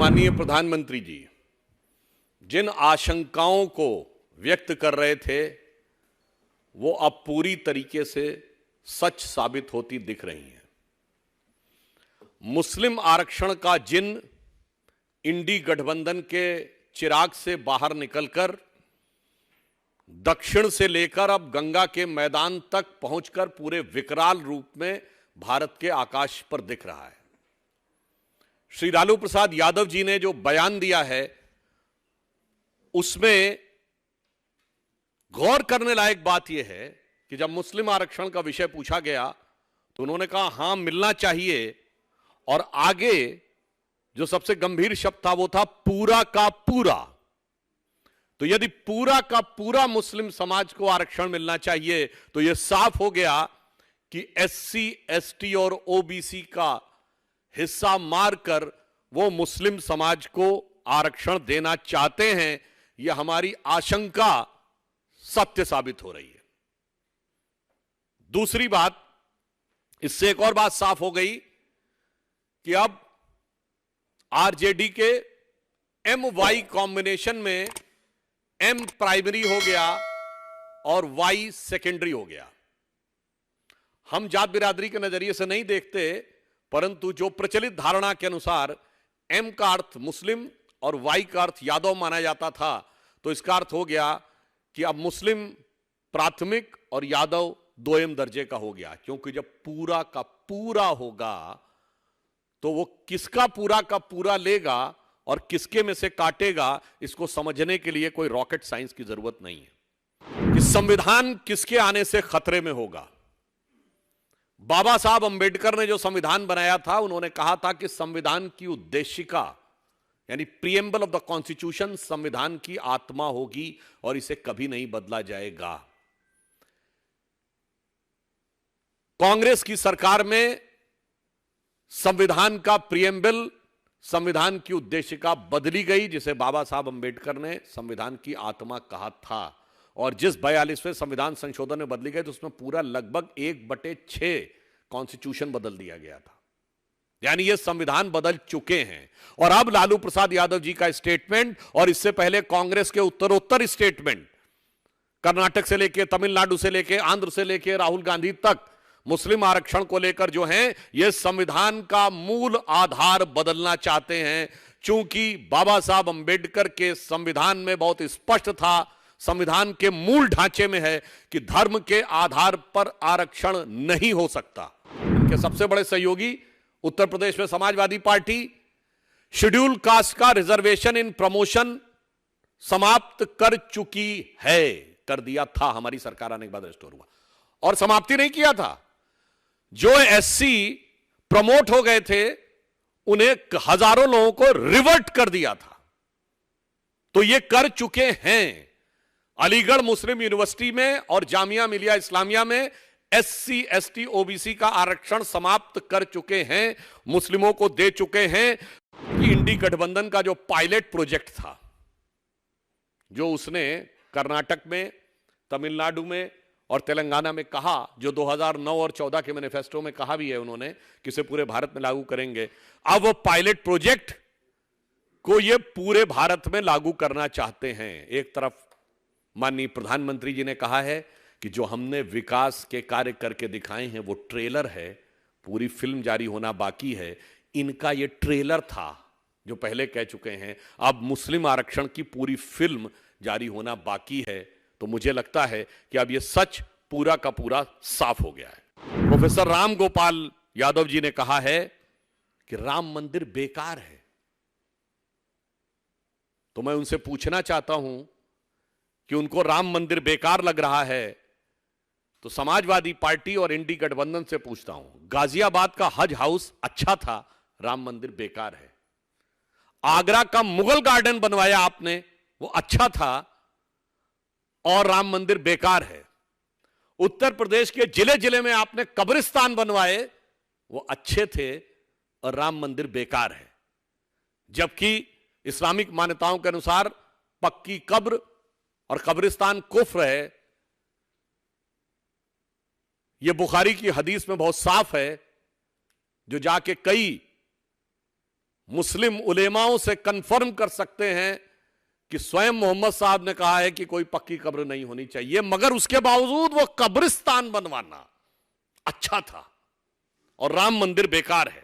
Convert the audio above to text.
माननीय प्रधानमंत्री जी जिन आशंकाओं को व्यक्त कर रहे थे वो अब पूरी तरीके से सच साबित होती दिख रही हैं। मुस्लिम आरक्षण का जिन इंडी गठबंधन के चिराग से बाहर निकलकर दक्षिण से लेकर अब गंगा के मैदान तक पहुंचकर पूरे विकराल रूप में भारत के आकाश पर दिख रहा है। श्री लालू प्रसाद यादव जी ने जो बयान दिया है उसमें गौर करने लायक बात यह है कि जब मुस्लिम आरक्षण का विषय पूछा गया तो उन्होंने कहा हां मिलना चाहिए, और आगे जो सबसे गंभीर शब्द था वो था पूरा का पूरा। तो यदि पूरा का पूरा मुस्लिम समाज को आरक्षण मिलना चाहिए तो यह साफ हो गया कि एससी, एसटी और ओबीसी का हिस्सा मारकर वो मुस्लिम समाज को आरक्षण देना चाहते हैं। यह हमारी आशंका सत्य साबित हो रही है। दूसरी बात, इससे एक और बात साफ हो गई कि अब आरजेडी के एम वाई कॉम्बिनेशन में एम प्राइमरी हो गया और वाई सेकेंडरी हो गया। हम जात बिरादरी के नजरिए से नहीं देखते, परंतु जो प्रचलित धारणा के अनुसार एम का अर्थ मुस्लिम और वाई का अर्थ यादव माना जाता था, तो इसका अर्थ हो गया कि अब मुस्लिम प्राथमिक और यादव दोयम दर्जे का हो गया। क्योंकि जब पूरा का पूरा होगा तो वो किसका पूरा का पूरा लेगा और किसके में से काटेगा, इसको समझने के लिए कोई रॉकेट साइंस की जरूरत नहीं है कि संविधान किसके आने से खतरे में होगा। बाबा साहब अंबेडकर ने जो संविधान बनाया था, उन्होंने कहा था कि संविधान की उद्देशिका यानी प्रीएम्बल ऑफ द कॉन्स्टिट्यूशन संविधान की आत्मा होगी और इसे कभी नहीं बदला जाएगा। कांग्रेस की सरकार में संविधान का प्रीएम्बल, संविधान की उद्देशिका बदली गई, जिसे बाबा साहब अंबेडकर ने संविधान की आत्मा कहा था। और जिस 42वें संविधान संशोधन में बदली गई तो उसमें पूरा लगभग 1/6 कॉन्स्टिट्यूशन बदल दिया गया था। यानी ये संविधान बदल चुके हैं। और अब लालू प्रसाद यादव जी का स्टेटमेंट और इससे पहले कांग्रेस के उत्तरोत्तर स्टेटमेंट, कर्नाटक से लेकर तमिलनाडु से लेकर आंध्र से लेकर राहुल गांधी तक मुस्लिम आरक्षण को लेकर जो है ये संविधान का मूल आधार बदलना चाहते हैं। चूंकि बाबा साहब अंबेडकर के संविधान में बहुत स्पष्ट था, संविधान के मूल ढांचे में है कि धर्म के आधार पर आरक्षण नहीं हो सकता। इनके सबसे बड़े सहयोगी उत्तर प्रदेश में समाजवादी पार्टी शेड्यूल कास्ट का रिजर्वेशन इन प्रमोशन समाप्त कर चुकी है, कर दिया था, हमारी सरकार आने के बाद रिस्टोर हुआ। और समाप्ति नहीं किया था, जो एससी प्रमोट हो गए थे उन्हें हजारों लोगों को रिवर्ट कर दिया था। तो ये कर चुके हैं। अलीगढ़ मुस्लिम यूनिवर्सिटी में और जामिया मिलिया इस्लामिया में एससी, एसटी, ओबीसी का आरक्षण समाप्त कर चुके हैं, मुस्लिमों को दे चुके हैं। कि इंडी गठबंधन का जो पायलट प्रोजेक्ट था, जो उसने कर्नाटक में, तमिलनाडु में और तेलंगाना में कहा, जो 2009 और 14 के मैनिफेस्टो में कहा भी है उन्होंने कि इसे पूरे भारत में लागू करेंगे, अब वो पायलट प्रोजेक्ट को ये पूरे भारत में लागू करना चाहते हैं। एक तरफ माननीय प्रधानमंत्री जी ने कहा है कि जो हमने विकास के कार्य करके दिखाए हैं वो ट्रेलर है, पूरी फिल्म जारी होना बाकी है। इनका ये ट्रेलर था जो पहले कह चुके हैं, अब मुस्लिम आरक्षण की पूरी फिल्म जारी होना बाकी है। तो मुझे लगता है कि अब यह सच पूरा का पूरा साफ हो गया है। प्रोफेसर राम गोपाल यादव जी ने कहा है कि राम मंदिर बेकार है। तो मैं उनसे पूछना चाहता हूं कि उनको राम मंदिर बेकार लग रहा है तो समाजवादी पार्टी और इंडी गठबंधन से पूछता हूं, गाजियाबाद का हज हाउस अच्छा था, राम मंदिर बेकार है। आगरा का मुगल गार्डन बनवाया आपने, वो अच्छा था और राम मंदिर बेकार है। उत्तर प्रदेश के जिले जिले में आपने कब्रिस्तान बनवाए, वो अच्छे थे और राम मंदिर बेकार है। जबकि इस्लामिक मान्यताओं के अनुसार पक्की कब्र और कब्रिस्तान कुफ्र है। यह बुखारी की हदीस में बहुत साफ है, जो जाके कई मुस्लिम उलेमाओं से कंफर्म कर सकते हैं कि स्वयं मोहम्मद साहब ने कहा है कि कोई पक्की कब्र नहीं होनी चाहिए, मगर उसके बावजूद वो कब्रिस्तान बनवाना अच्छा था और राम मंदिर बेकार है।